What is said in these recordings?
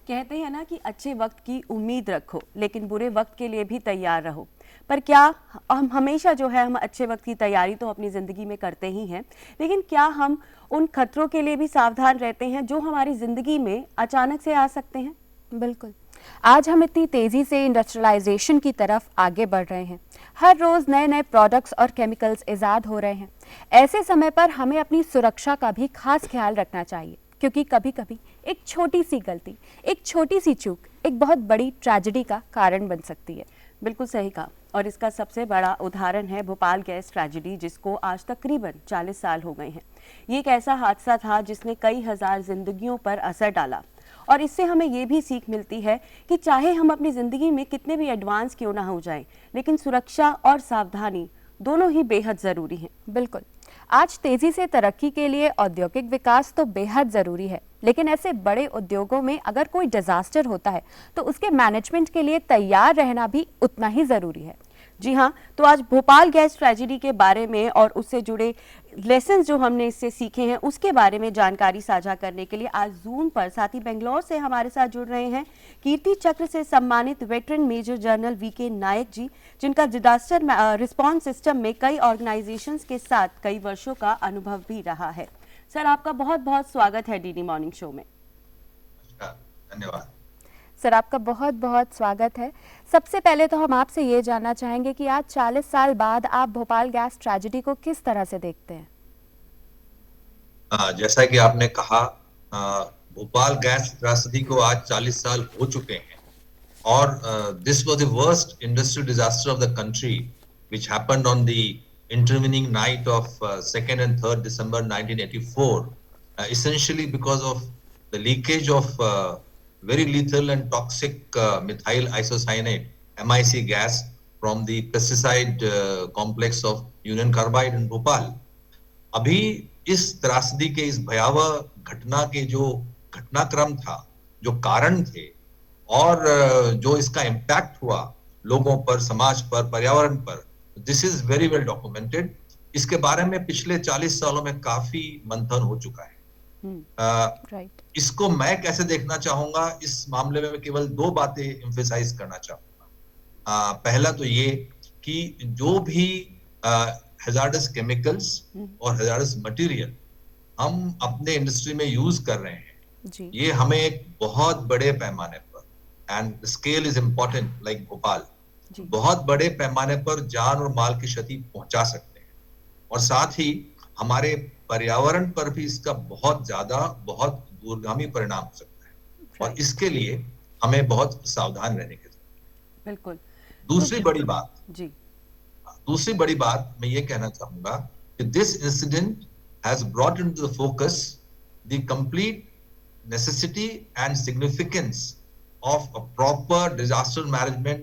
कहते हैं ना कि अच्छे वक्त की उम्मीद रखो लेकिन बुरे वक्त के लिए भी तैयार रहो। पर क्या हम हमेशा जो है हम अच्छे वक्त की तैयारी तो अपनी ज़िंदगी में करते ही हैं, लेकिन क्या हम उन खतरों के लिए भी सावधान रहते हैं जो हमारी ज़िंदगी में अचानक से आ सकते हैं? बिल्कुल। आज हम इतनी तेज़ी से इंडस्ट्रियलाइजेशन की तरफ आगे बढ़ रहे हैं। हर रोज़ नए नए प्रोडक्ट्स और केमिकल्स ईजाद हो रहे हैं। ऐसे समय पर हमें अपनी सुरक्षा का भी खास ख्याल रखना चाहिए, क्योंकि कभी कभी एक छोटी सी गलती, एक छोटी सी चूक एक बहुत बड़ी ट्रेजेडी का कारण बन सकती है। बिल्कुल सही कहा। और इसका सबसे बड़ा उदाहरण है भोपाल गैस ट्रेजेडी, जिसको आज तकरीबन 40 साल हो गए हैं। ये एक ऐसा हादसा था जिसने कई हजार जिंदगियों पर असर डाला। और इससे हमें ये भी सीख मिलती है कि चाहे हम अपनी ज़िंदगी में कितने भी एडवांस क्यों ना हो जाएं, लेकिन सुरक्षा और सावधानी दोनों ही बेहद ज़रूरी हैं। बिल्कुल। आज तेजी से तरक्की के लिए औद्योगिक विकास तो बेहद ज़रूरी है, लेकिन ऐसे बड़े उद्योगों में अगर कोई डिजास्टर होता है तो उसके मैनेजमेंट के लिए तैयार रहना भी उतना ही ज़रूरी है। जी हाँ, तो आज भोपाल गैस ट्रेजेडी के बारे में और उससे जुड़े लेसन जो हमने इससे सीखे हैं उसके बारे में जानकारी साझा करने के लिए आज जूम पर साथी बेंगलोर से हमारे साथ जुड़ रहे हैं कीर्ति चक्र से सम्मानित वेटरन मेजर जनरल वीके नायक जी, जिनका डिजास्टर रिस्पांस सिस्टम में कई ऑर्गेनाइजेशंस के साथ कई वर्षों का अनुभव भी रहा है। सर, आपका बहुत बहुत स्वागत है डीडी मॉर्निंग शो में। धन्यवाद सर, आपका बहुत बहुत स्वागत है। सबसे पहले तो हम आपसे ये जानना चाहेंगे कि आज 40 साल बाद आप भोपाल गैस ट्रेजेडी को किस तरह से देखते हैं? जैसा कि आपने कहा, भोपाल गैस त्रासदी को आज 40 साल हो चुके हैं और this was the worst industrial disaster of the country which happened on the intervening night of 2nd and 3rd December 1984, essentially because of the leakage of very lethal and toxic methyl isocyanate MIC gas from the pesticide complex of Union Carbide in Bhopal. अभी इस त्रासदी के इस भयावह घटना के जो घटनाक्रम था, जो कारण थे और जो इसका इम्पैक्ट हुआ लोगों पर, समाज पर, पर्यावरण पर, this is very well documented. इसके बारे में पिछले 40 सालों में काफी मंथन हो चुका है। इसको मैं कैसे देखना चाहूंगा, इस मामले में मैं केवल दो बातें एम्फेसाइज करना चाहूंगा। पहला तो ये कि जो भी हैजार्डस केमिकल्स और हैजार्डस मटेरियल हम अपने इंडस्ट्री में यूज कर रहे हैं, ये हमें एक बहुत बड़े पैमाने पर, and scale is important, like Bhopal, बहुत बड़े पैमाने पर जान और माल की क्षति पहुंचा सकते हैं और साथ ही हमारे पर्यावरण पर भी इसका बहुत ज्यादा, बहुत दूरगामी परिणाम हो सकता है और इसके लिए हमें बहुत सावधान रहने की जरूरत है। बिल्कुल। दूसरी बड़ी बात मैं ये कहना चाहूंगा कि this incident has brought into the focus the complete necessity and significance of a proper disaster management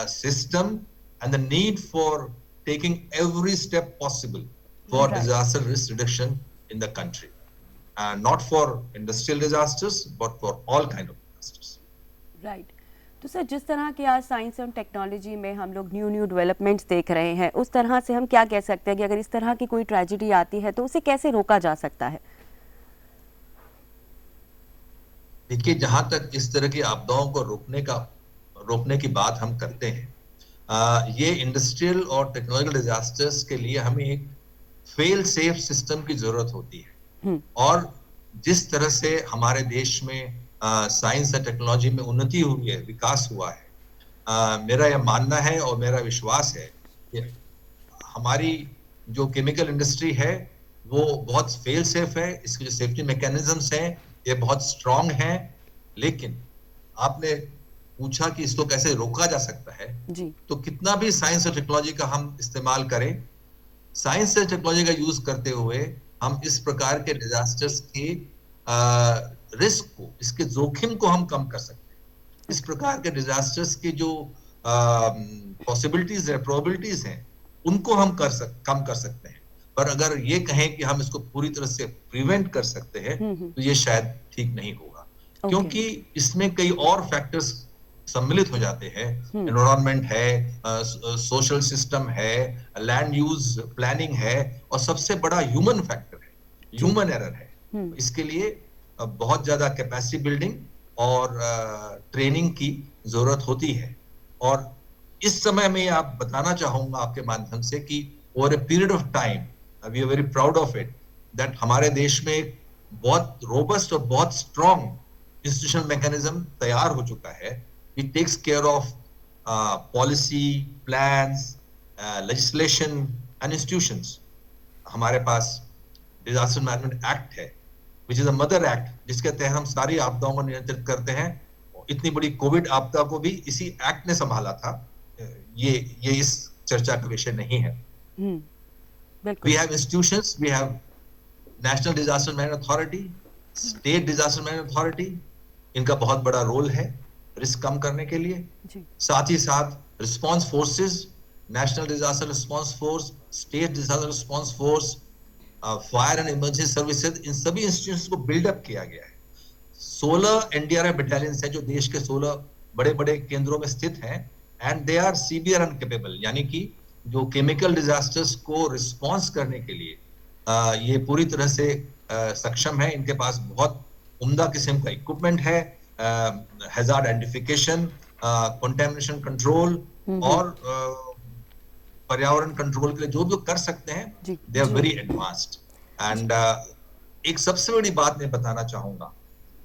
system and the need for taking every step possible for disaster risk reduction in the country, not for industrial disasters but for all kind of disasters. Right. तो sir, जिस तरह के आज science और technology में हम लोग new developments देख रहे हैं, उस तरह से हम क्या कह सकते हैं कि अगर इस तरह की कोई ट्रेजेडी आती है तो उसे कैसे रोका जा सकता है? देखिए, जहां तक इस तरह की आपदाओं को रोकने की बात हम करते हैं, ये इंडस्ट्रियल और टेक्नोलॉजिकल डिजास्टर्स के लिए हमें एक फेल सेफ सिस्टम की जरूरत होती है। और जिस तरह से हमारे देश में साइंस और टेक्नोलॉजी में उन्नति हुई है, विकास हुआ है, मेरा यह मानना है और मेरा विश्वास है कि हमारी जो केमिकल इंडस्ट्री है वो बहुत फेल सेफ है, इसके जो सेफ्टी मैकेनिज्म्स हैं ये बहुत स्ट्रांग हैं। लेकिन आपने पूछा कि इसको कैसे रोका जा सकता है जी। तो कितना भी साइंस और टेक्नोलॉजी का हम इस्तेमाल करें, साइंस और टेक्नोलॉजी का यूज करते हुए हम इस प्रकार के डिजास्टर्स के रिस्क को, इसके जोखिम को हम कम कर सकते हैं। इस प्रकार के डिजास्टर्स के जो पॉसिबिलिटीज है, प्रोबेबिलिटीज हैं, उनको हम कम कर सकते हैं। पर अगर ये कहें कि हम इसको पूरी तरह से प्रिवेंट कर सकते हैं तो ये शायद ठीक नहीं होगा, क्योंकि इसमें कई और फैक्टर्स सम्मिलित हो जाते हैं। एनवायरनमेंट है, सोशल सिस्टम है, लैंड यूज प्लानिंग है और सबसे बड़ा ह्यूमन फैक्टर है, ह्यूमन एरर है। इसके लिए बहुत ज्यादा कैपेसिटी बिल्डिंग और ट्रेनिंग की जरूरत होती है। और इस समय में आप बताना चाहूंगा आपके माध्यम से कि over a period of time we are very proud of it that हमारे देश में एक बहुत रोबस्ट और बहुत स्ट्रॉन्ग इंस्टीट्यूशनल मैकेनिज्म तैयार हो चुका है। It takes care of policy, plans, legislation and institutions. हमारे पास डिजास्टर मैनेजमेंट एक्ट है which is a mother act, जिसके तहत हम सारी आपदाओं को नियंत्रित करते हैं। इतनी बड़ी कोविड आपदा को भी इसी एक्ट ने संभाला था। ये इस चर्चा का विषय नहीं है। बिल्कुल। We have institutions, we have National Disaster Management Authority, State Disaster Management Authority, इनका बहुत बड़ा रोल है रिस्क कम करने के लिए। जी। साथ ही साथ response forces, national disaster response force, state disaster response force, fire and emergency services, इन सभी इंस्टीट्यूशंस को बिल्डअप किया गया है। 16 एनडीआरएफ बटालियंस है जो देश के 16 बड़े बड़े केंद्रों में स्थित हैं, and they are CBR incapable, यानी कि जो केमिकल डिजास्टर्स को रिस्पॉन्स करने के लिए ये पूरी तरह से सक्षम है। इनके पास बहुत उम्दा किस्म का इक्विपमेंट है, हैजार्ड आइडेंटिफिकेशन, कंटामिनेशन कंट्रोल और पर्यावरण कंट्रोल के लिए जो भी कर सकते हैं, they are very advanced. And एक सबसे बड़ी बात मैं बताना चाहूंगा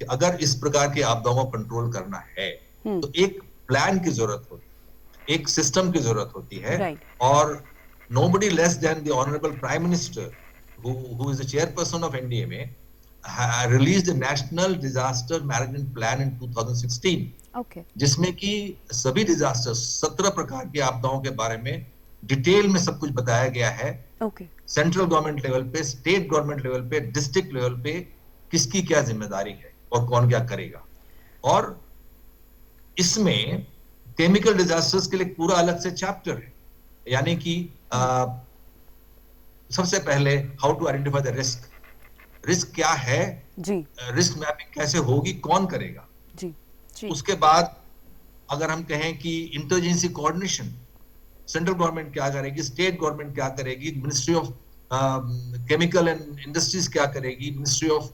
कि अगर इस प्रकार की आपदाओं को कंट्रोल करना है तो एक प्लान की जरूरत होती है, एक सिस्टम की जरूरत होती है। और nobody less than the honorable prime minister who is the chairperson of NDMA released the national disaster management plan in 2016, जिसमें कि सभी डिजास्टर 17 प्रकार की आपदाओं के बारे में डिटेल में सब कुछ बताया गया है। सेंट्रल गवर्नमेंट लेवल पे, स्टेट गवर्नमेंट लेवल पे, डिस्ट्रिक्ट लेवल पे किसकी क्या जिम्मेदारी है और कौन क्या करेगा। और इसमें केमिकल डिजास्टर्स के लिए पूरा अलग से चैप्टर है, यानी कि सबसे पहले how to identify the risk, risk क्या है जी, रिस्क मैपिंग कैसे होगी, कौन करेगा जी, जी। उसके बाद अगर हम कहें कि इंटरजेंसी कोऑर्डिनेशन, सेंट्रल गवर्नमेंट क्या करेगी, स्टेट गवर्नमेंट क्या करेगी, ministry of chemical and industries क्या करेगी, मिनिस्ट्री ऑफ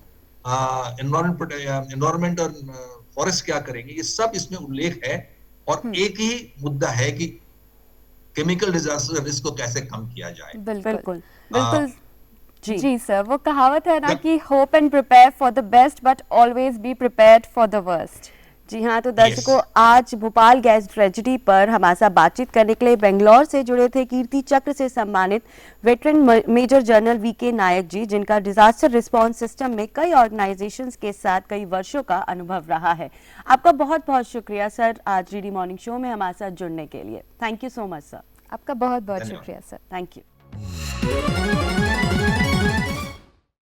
एनवायरमेंट और फॉरेस्ट क्या करेंगे, ये सब इसमें उल्लेख है। और एक ही मुद्दा है कि केमिकल डिजास्टर रिस्क को कैसे कम किया जाए। बिल्कुल जी सर, वो कहावत है ना कि hope and prepare for the best but always be prepared for the worst. जी हाँ, तो दर्शकों आज भोपाल गैस ट्रेजेडी पर हमारे साथ बातचीत करने के लिए बेंगलोर से जुड़े थे कीर्ति चक्र से सम्मानित वेटरन मेजर जनरल वीके नायक जी, जिनका डिजास्टर रिस्पांस सिस्टम में कई ऑर्गेनाइजेशंस के साथ कई वर्षों का अनुभव रहा है। आपका बहुत बहुत शुक्रिया सर आज डीडी मॉर्निंग शो में हमारे साथ जुड़ने के लिए। Thank you so much sir. आपका बहुत बहुत शुक्रिया सर। Thank you.